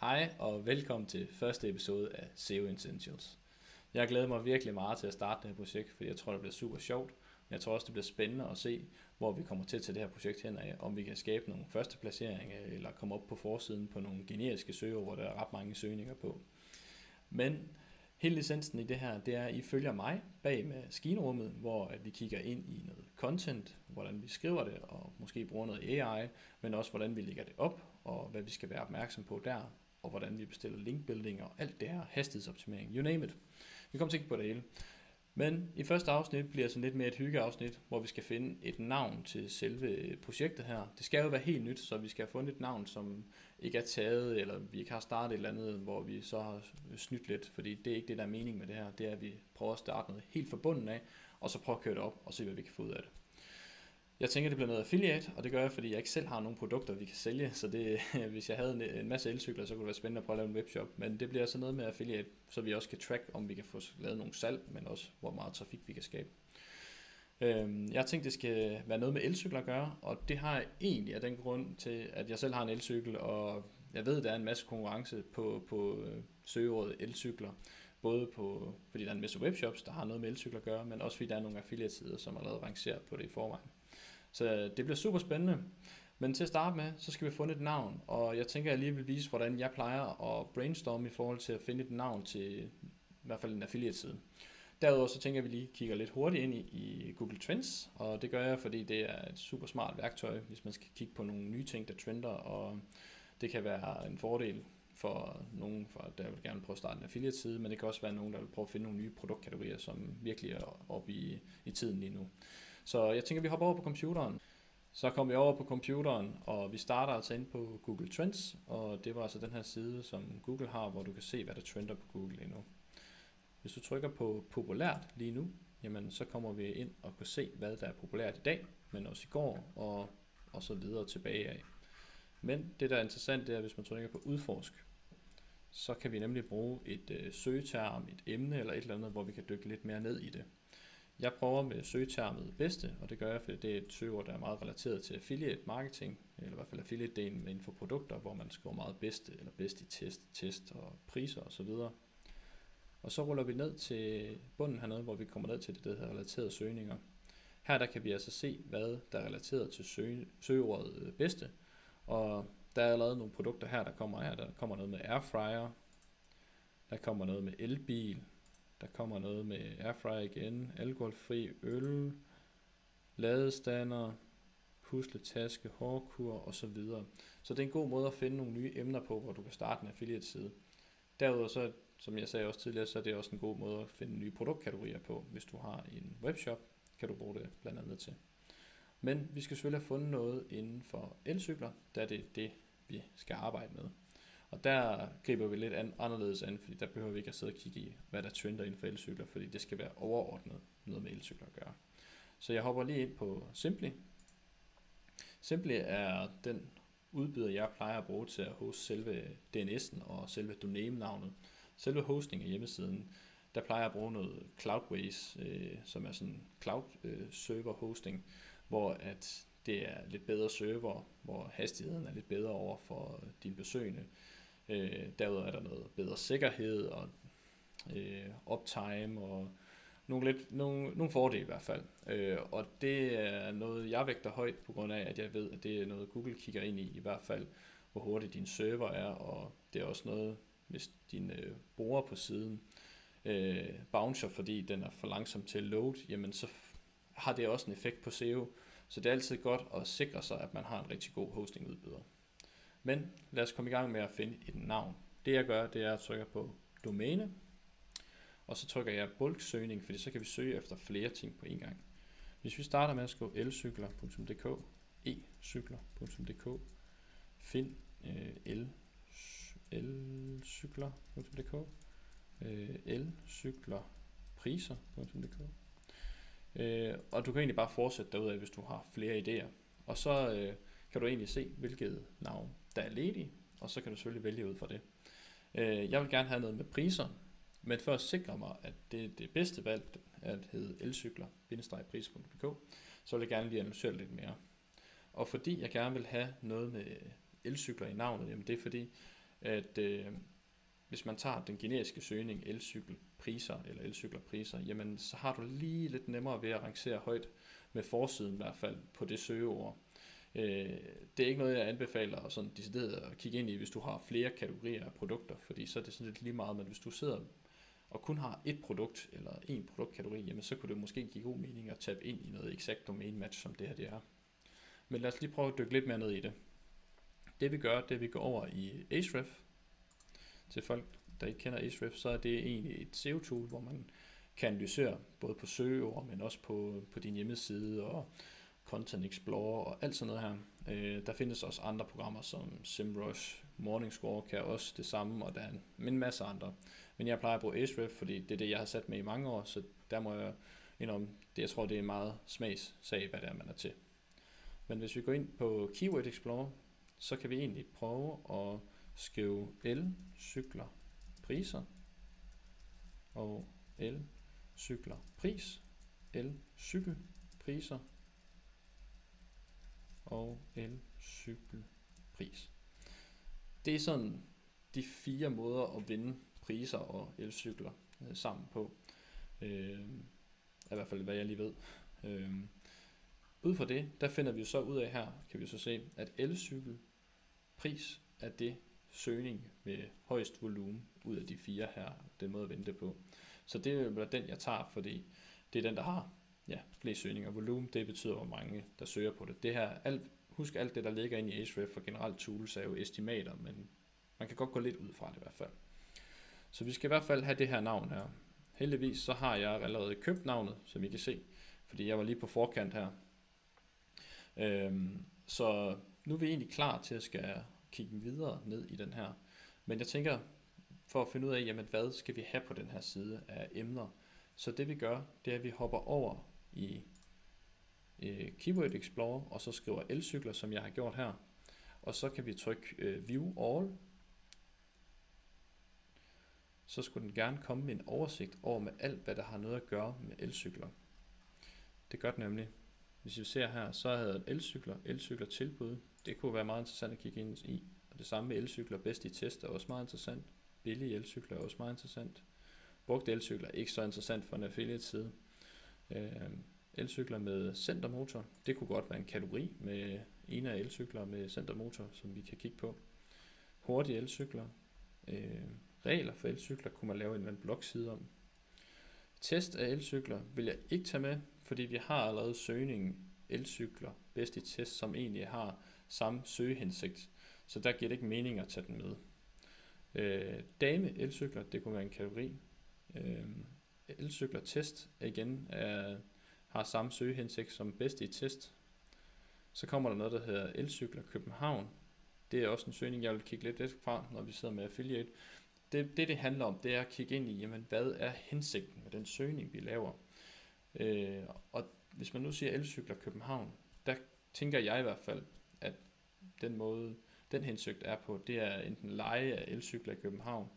Hej og velkommen til første episode af SEO Essentials. Jeg glæder mig virkelig meget til at starte det her projekt, fordi jeg tror, det bliver super sjovt. Men jeg tror også, det bliver spændende at se, hvor vi kommer til at tage det her projekt hen af. Om vi kan skabe nogle første placeringer, eller komme op på forsiden på nogle generiske søger, hvor der er ret mange søgninger på. Men hele essensen i det her, det er, at I følger mig bag maskinrummet, hvor at vi kigger ind i noget content, hvordan vi skriver det, og måske bruger noget AI, men også hvordan vi lægger det op, og hvad vi skal være opmærksom på der, og hvordan vi bestiller linkbuilding og alt det her, hastighedsoptimering, you name it. Vi kommer til at kigge på det hele. Men i første afsnit bliver sådan lidt mere et hyggeafsnit, hvor vi skal finde et navn til selve projektet her. Det skal jo være helt nyt, så vi skal have fundet et navn, som ikke er taget, eller vi ikke har startet et eller andet, hvor vi så har snydt lidt, fordi det er ikke det, der er mening med det her. Det er, at vi prøver at starte noget helt forbundet af, og så prøve at køre det op, og se, hvad vi kan få ud af det. Jeg tænker, det bliver noget affiliate, og det gør jeg, fordi jeg ikke selv har nogen produkter, vi kan sælge, så det, hvis jeg havde en masse elcykler, så kunne det være spændende at prøve at lave en webshop, men det bliver så noget med affiliate, så vi også kan track, om vi kan få lavet nogle salg, men også hvor meget trafik vi kan skabe. Jeg tænkte, det skal være noget med elcykler at gøre, og det har jeg egentlig af den grund til, at jeg selv har en elcykel, og jeg ved, der er en masse konkurrence på søgeordet elcykler, både fordi der er en masse webshops, der har noget med elcykler at gøre, men også fordi der er nogle affiliate-sider, som allerede rangerer på det i forvejen. Så det bliver super spændende. Men til at starte med, så skal vi finde et navn, og jeg tænker, at jeg lige vil vise, hvordan jeg plejer at brainstorme i forhold til at finde et navn til i hvert fald en affiliate-side. Derudover så tænker jeg, at vi lige kigger lidt hurtigt ind i Google Trends, og det gør jeg, fordi det er et super smart værktøj, hvis man skal kigge på nogle nye ting, der trender, og det kan være en fordel for nogen, der vil gerne prøve at starte en affiliate-side, men det kan også være nogen, der vil prøve at finde nogle nye produktkategorier, som virkelig er oppe i tiden lige nu. Så jeg tænker, at vi hopper over på computeren. Så kommer vi over på computeren, og vi starter altså ind på Google Trends, og det var altså den her side, som Google har, hvor du kan se, hvad der trender på Google lige nu. Hvis du trykker på populært lige nu, jamen så kommer vi ind og kan se, hvad der er populært i dag, men også i går, og så videre tilbage af. Men det, der er interessant, det er, hvis man trykker på udforsk, så kan vi nemlig bruge et søgeterm, et emne eller et eller andet, hvor vi kan dykke lidt mere ned i det. Jeg prøver med søgetermet bedste, og det gør jeg, fordi det er et søgeord, der er meget relateret til affiliate marketing, eller i hvert fald affiliate-delen inden for produkter, hvor man skriver meget bedste, eller bedst i test og priser osv. Og så ruller vi ned til bunden hernede, hvor vi kommer ned til det, der hedder relaterede søgninger. Her der kan vi altså se, hvad der er relateret til søgeordet bedste, og der er allerede nogle produkter her, der kommer noget med airfryer, der kommer noget med elbil, der kommer noget med airfryer igen, alkoholfri øl, ladestander, pusletaske, hårkur osv. Så det er en god måde at finde nogle nye emner på, hvor du kan starte en affiliate side. Derudover så, som jeg sagde også tidligere, så er det også en god måde at finde nye produktkategorier på. Hvis du har en webshop, kan du bruge det blandt andet til. Men vi skal selvfølgelig have fundet noget inden for elcykler, da det er det, vi skal arbejde med. Og der griber vi lidt anderledes an, fordi der behøver vi ikke at sidde og kigge i, hvad der trender inden for elcykler, fordi det skal være overordnet noget med elcykler at gøre. Så jeg hopper lige ind på Simply. Simply er den udbyder, jeg plejer at bruge til at hoste selve DNS'en og selve domænenavnet. Selve hosting af hjemmesiden, der plejer jeg at bruge noget Cloudways, som er sådan cloud server hosting, hvor at det er lidt bedre server, hvor hastigheden er lidt bedre over for dine besøgende. Derudover er der noget bedre sikkerhed og uptime og nogle fordele i hvert fald. Og det er noget, jeg vægter højt på grund af, at jeg ved, at det er noget, Google kigger ind i hvert fald, hvor hurtigt din server er, og det er også noget, hvis din bruger på siden bouncer, fordi den er for langsom til at load, jamen så har det også en effekt på SEO. Så det er altid godt at sikre sig, at man har en rigtig god hostingudbyder. Men lad os komme i gang med at finde et navn. Det jeg gør, det er at trykke på domæne, og så trykker jeg bulk-søgning, fordi så kan vi søge efter flere ting på en gang. Hvis vi starter med at skrive elcykler.dk, ecykler.dk, find elcykler.dk, elcyklerpriser.dk, og du kan egentlig bare fortsætte derudad, hvis du har flere idéer. Og så kan du egentlig se, hvilket navn der er ledig, og så kan du selvfølgelig vælge ud fra det. Jeg vil gerne have noget med priser, men for at sikre mig, at det er det bedste valg at hedde elcykler-priser.dk, så vil jeg gerne lige analysere lidt mere. Og fordi jeg gerne vil have noget med elcykler i navnet, jamen det er fordi, at hvis man tager den generiske søgning elcykelpriser eller elcyklerpriser, jamen så har du lige lidt nemmere ved at rangere højt med forsiden i hvert fald på det søgeord. Det er ikke noget, jeg anbefaler sådan decideret at kigge ind i, hvis du har flere kategorier af produkter, fordi så er det sådan lidt lige meget, men hvis du sidder og kun har et produkt eller en produktkategori, jamen så kunne det måske give god mening at tabe ind i noget exakt domain match, som det her det er. Men lad os lige prøve at dykke lidt mere ned i det. Det vi gør, det er, at vi går over i Ahrefs. Til folk, der ikke kender Ahrefs, så er det egentlig et SEO-tool, hvor man kan analysere både på søgeord, men også på din hjemmeside og Content Explorer og alt sådan noget her. Der findes også andre programmer som SEMrush, Morningscore kan også det samme, og der er en masse andre. Men jeg plejer at bruge Ahrefs, fordi det er det, jeg har sat med i mange år, så der må jeg indrømme, det jeg tror, det er meget smagssag, hvad det er, man er til. Men hvis vi går ind på Keyword Explorer, så kan vi egentlig prøve at skrive elcykler priser og elcykler pris, elcykelpriser og elcykelpris. Det er sådan de 4 måder at vinde priser og elcykler sammen på. I hvert fald hvad jeg lige ved. Ud fra det, der finder vi så ud af her, kan vi så se, at elcykelpris er det søgning med højst volumen ud af de 4 her, den måde at vente på. Så det er den, jeg tager, fordi det er den, der har flest søgninger. Volumen, det betyder, hvor mange der søger på det. Det her, husk alt det, der ligger inde i Ahrefs for generelt tools, er jo estimater, men man kan godt gå lidt ud fra det i hvert fald. Så vi skal i hvert fald have det her navn her. Heldigvis så har jeg allerede købt navnet, som I kan se, fordi jeg var lige på forkant her. Så nu er vi egentlig klar til at skal kigge videre ned i den her. Men jeg tænker, for at finde ud af, jamen, hvad skal vi have på den her side af emner. Så det vi gør, det er, at vi hopper over i Keyword Explorer, og så skriver elcykler, som jeg har gjort her. Og så kan vi trykke View All. Så skulle den gerne komme med en oversigt over med alt, hvad der har noget at gøre med elcykler. Det gør den nemlig. Hvis vi ser her, så havde elcykler tilbud. Det kunne være meget interessant at kigge ind i. Og det samme med elcykler bedst i test er også meget interessant. Billige elcykler er også meget interessant. Brugte elcykler er ikke så interessant for en affiliate side. Elcykler med centermotor, det kunne godt være en kategori med en af elcykler med centermotor, som vi kan kigge på. Hurtige elcykler. Regler for elcykler kunne man lave en blogside om. Test af elcykler vil jeg ikke tage med, fordi vi har allerede søgningen elcykler bedst i test, som egentlig har samme søgehensigt. Så der giver det ikke mening at tage den med. Dame elcykler, det kunne være en kategori. Elcykler test igen har samme søgehensigt som bedst i test. Så kommer der noget, der hedder elcykler København. Det er også en søgning, jeg vil kigge lidt fra, når vi sidder med affiliate. Det handler om, det er at kigge ind i, jamen, hvad er hensigten med den søgning, vi laver. Og hvis man nu siger elcykler København, der tænker jeg i hvert fald, at den måde, den hensigt er på, det er enten leje af elcykler i København,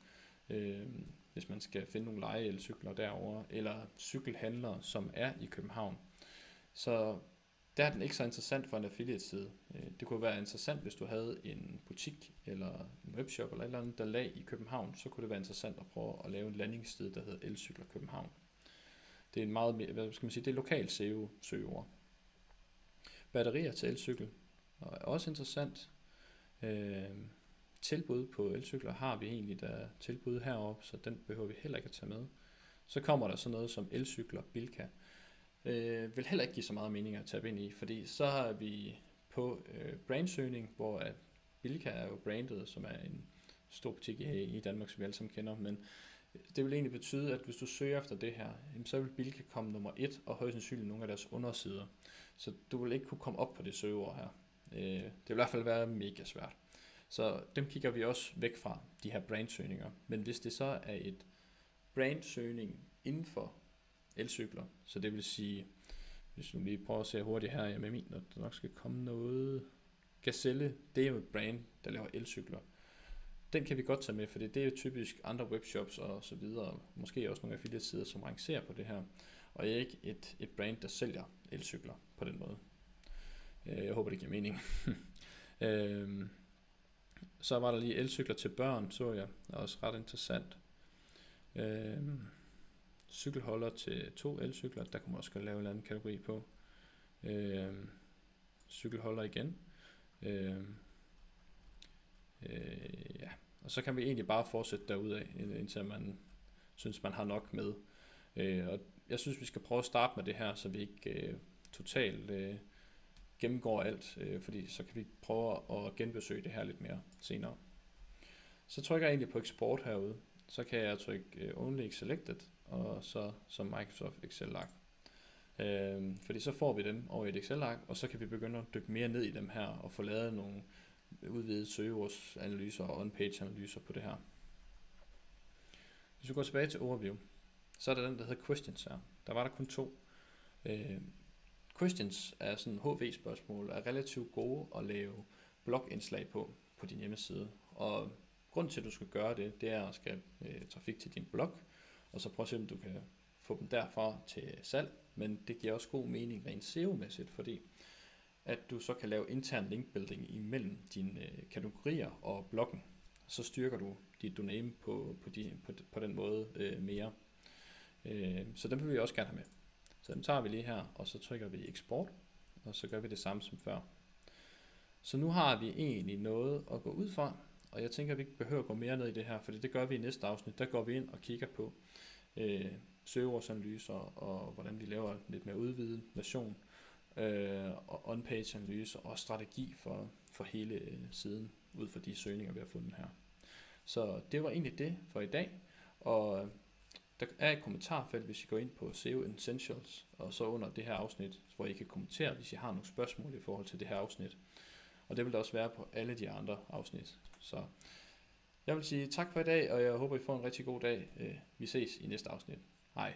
hvis man skal finde nogle leje elcykler derovre, eller cykelhandlere, som er i København. Så der er den ikke så interessant for en affiliate side. Det kunne være interessant, hvis du havde en butik eller en webshop eller et eller andet, der lag i København, så kunne det være interessant at prøve at lave en landingsside, der hedder elcykler København. Det er en meget, hvad skal man sige, det er lokalt SEO-søgeord. Batterier til elcykel er også interessant. Tilbud på elcykler har vi egentlig der tilbud heroppe, så den behøver vi heller ikke at tage med. Så kommer der sådan noget som elcykler Bilka. Vil heller ikke give så meget mening at tabe ind i, fordi så har vi på brandsøgning, hvor at Bilka er jo brandet, som er en stor butik i Danmark, som vi alle sammen kender, men det vil egentlig betyde, at hvis du søger efter det her, så vil Bilka komme nummer 1, og højst sandsynligt nogle af deres undersider. Så du vil ikke kunne komme op på det søgeord her. Det vil i hvert fald være mega svært. Så dem kigger vi også væk fra, de her brandsøgninger. Men hvis det så er et brandsøgning inden for elcykler, så det vil sige, hvis du lige prøver at se hurtigt her, med min, at der nok skal komme noget. Gazelle, det er jo et brand, der laver elcykler. Den kan vi godt tage med, for det er jo typisk andre webshops og så videre, måske også nogle affiliate sider, som rangerer på det her, og ikke et brand, der sælger elcykler på den måde. Jeg håber, det giver mening. Så var der lige elcykler til børn, så jeg. Det er også ret interessant. Cykelholder til 2 elcykler, der kunne man også lave en anden kategori på. Cykelholder igen. Ja. Og så kan vi egentlig bare fortsætte derudad, indtil man synes, man har nok med. Og jeg synes, vi skal prøve at starte med det her, så vi ikke totalt gennemgår alt, fordi så kan vi prøve at genbesøge det her lidt mere senere. Så trykker jeg egentlig på eksport herude. Så kan jeg trykke Only Selected, og så som Microsoft Excel-ark. Fordi så får vi dem over i et Excel-ark, og så kan vi begynde at dykke mere ned i dem her, og få lavet nogle udvidede søgeordsanalyser og on-page-analyser på det her. Hvis vi går tilbage til overview, så er der den, der hedder questions her. Der var der kun 2. Questions er sådan HV-spørgsmål, er relativt gode at lave blogindslag på din hjemmeside. Og grunden til, at du skal gøre det, det er at skabe trafik til din blog, og så prøv at se, om du kan få dem derfra til salg. Men det giver også god mening rent SEO-mæssigt, fordi at du så kan lave intern linkbuilding imellem dine kategorier og bloggen. Så styrker du dit domæne på den måde mere. Så dem vil vi også gerne have med. Så dem tager vi lige her, og så trykker vi eksport, og så gør vi det samme som før. Så nu har vi egentlig noget at gå ud fra, og jeg tænker, at vi ikke behøver at gå mere ned i det her, for det gør vi i næste afsnit. Der går vi ind og kigger på søgeordsanalyser, og hvordan vi laver lidt mere udvidet version, og on-page analyser og strategi for hele siden, ud fra de søgninger, vi har fundet her. Så det var egentlig det for i dag, og der er et kommentarfelt, hvis I går ind på SEO Essentials, og så under det her afsnit, hvor I kan kommentere, hvis I har nogle spørgsmål i forhold til det her afsnit. Og det vil der også være på alle de andre afsnit. Så jeg vil sige tak for i dag, og jeg håber, I får en rigtig god dag. Vi ses i næste afsnit. Hej.